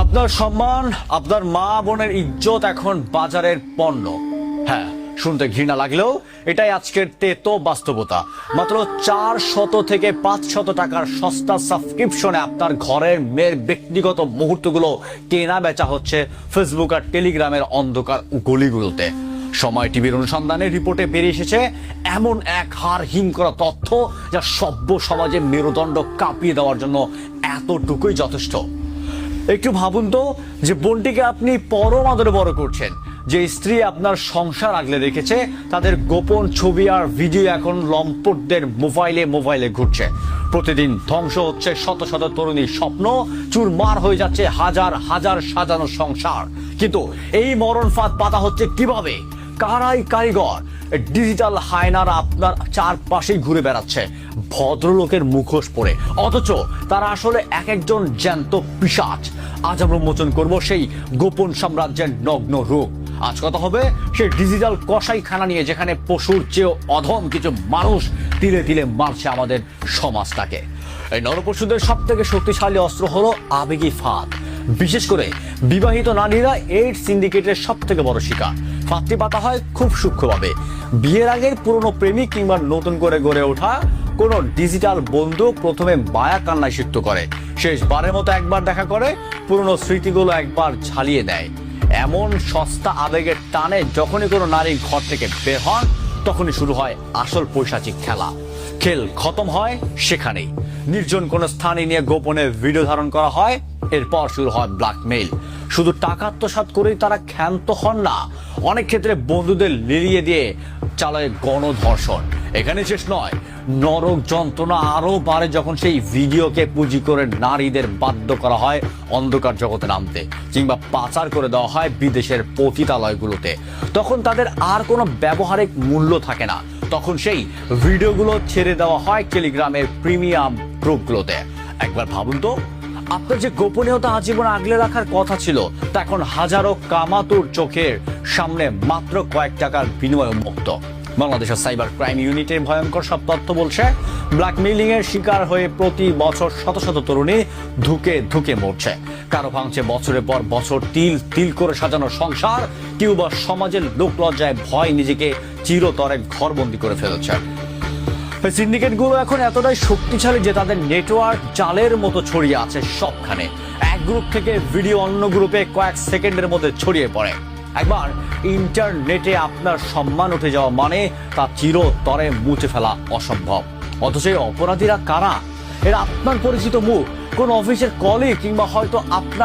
আপনার সম্মান, আপনার মা বোনের ইজ্জত এখন বাজারের পণ্য। হ্যাঁ, শুনতে ঘৃণা লাগলেও এটাই আজকের তেতো বাস্তবতা। মাত্র 400 থেকে 500 টাকার সস্তা সাবস্ক্রিপশনে আপনার ঘরের মেয়ের ব্যক্তিগত মুহূর্তগুলো কেনা বেচা হচ্ছে ফেসবুক আর টেলিগ্রামের অন্ধকার গলিগুলোতে। সময় টিভির অনুসন্ধানের রিপোর্টে বেরিয়ে এসেছে এমন এক হাড় হিম করা তথ্য, যা সভ্য সমাজে মেরুদণ্ড কাঁপিয়ে দেওয়ার জন্য এতটুকুই যথেষ্ট। একটু ভাবুন তো, যে বোনটিকে আপনি পরম আদরে বড় করছেন, যে স্ত্রী আপনার সংসার আগলে রেখেছে, তাদের গোপন ছবি আর ভিডিও এখন লম্পটদের মোবাইলে ঘুরছে। প্রতিদিন ধ্বংস হচ্ছে শত শত তরুণীর স্বপ্ন, চুরমার হয়ে যাচ্ছে হাজার হাজার সাজানো সংসার। কিন্তু এই মরণ ফাঁদ পাতা হচ্ছে কিভাবে? কারাই কারিগর? ডিজিটাল হায়নারা আপনার চারপাশেই ঘুরে বেড়াচ্ছে ভদ্রলোকের মুখোশ পরে, অথচ তারা আসলে এক একজন জ্যান্ত পিশাচ। আজ আমরা উন্মোচন করব সেই গোপন সাম্রাজ্যের নগ্ন রূপ। আজ কথা হবে সেই ডিজিটাল কসাইখানা নিয়ে, যেখানে পশুর চেয়েও অধম কিছু মানুষ তিলে তিলে মারছে আমাদের সমাজটাকে। এই নরপশুদের সব থেকে শক্তিশালী অস্ত্র হলো আবেগী ফাঁদ। বিশেষ করে বিবাহিত নারীরা এই সিন্ডিকেটের সব থেকে বড় শিকার। ফাঁদটি পাতা হয় খুব সূক্ষ্মভাবে। বিয়ের আগের পুরনো প্রেমিক কিংবা নতুন করে গড়ে ওঠা কোন ডিজিটাল বন্ধু প্রথমে মায়া কান্নায় সিক্ত করে, শেষবারের মতো একবার দেখা করে পুরনো স্মৃতিগুলো একবার ঝালিয়ে দেয়। এমন সস্তা আবেগের টানে যখনই কোনো নারী ঘর থেকে বের হন, তখনই শুরু হয় আসল পৈশাচিক খেলা। খেল খতম হয় সেখানেই। নির্জন কোন স্থানে নিয়ে গোপনে ভিডিও ধারণ করা হয়, এরপর শুরু হয় ব্ল্যাকমেইল। শুধু টাকা আত্মসাৎ করেই তারা ক্ষান্ত হন না, অনেক ক্ষেত্রে বন্ধুদের লিলিয়ে দিয়ে চালায় গণধর্ষণ। এখানে শেষ নয়, নরক যন্ত্রণা আরো বাড়ে যখন সেই ভিডিওকে পুঁজি করে নারীদের বাধ্য করা হয় অন্ধকার জগতে নামতে, কিংবা পাচার করে দেওয়া হয় বিদেশের পতিতালয়গুলোতে। তখন তাদের আর কোনো ব্যবহারিক মূল্য থাকে না, তখন সেই ভিডিওগুলো ছেড়ে দেওয়া হয় টেলিগ্রামের প্রিমিয়াম গ্রুপগুলোতে। একবার ভাবুন তো, আপনার যে গোপনীয়তা আজীবন আগলে রাখার কথা ছিল, তা এখন হাজারো কামাতুর চোখের সামনে মাত্র কয়েক টাকার বিনিময়ে মুক্ত। বাংলাদেশের সাইবার ক্রাইম ইউনিটের ভয়ঙ্কর সব তথ্য বলছে, ব্ল্যাকমেইলিং এর শিকার হয়ে প্রতি বছর শত শত তরুণী ধুকে ধুকে মরছে। কারো ভাঙছে বছরের পর বছর তিল তিল করে সাজানো সংসার, কেউ বা সমাজের লোকলজ্জায় ভয় নিজেকে চিরতরে ঘরবন্দি করে ফেলেছে। সিন্ডিকেটগুলো এখন এতটাই শক্তিশালী যে তাদের নেটওয়ার্ক জালের মতো ছড়িয়ে আছে সবখানে। এক গ্রুপ থেকে ভিডিও অন্য গ্রুপে কয়েক সেকেন্ডের মধ্যে ছড়িয়ে পড়ে। একবার ইন্টারনেটে আপনার সম্মান উঠে যাওয়া মানে তা চিরতরে মুছে ফেলা অসম্ভব। অথচ এই অপরাধীরা কারা? এরা আপনার পরিচিত মুখ, কোন অফিসের কলিগ, কিংবা হয়তো আপনার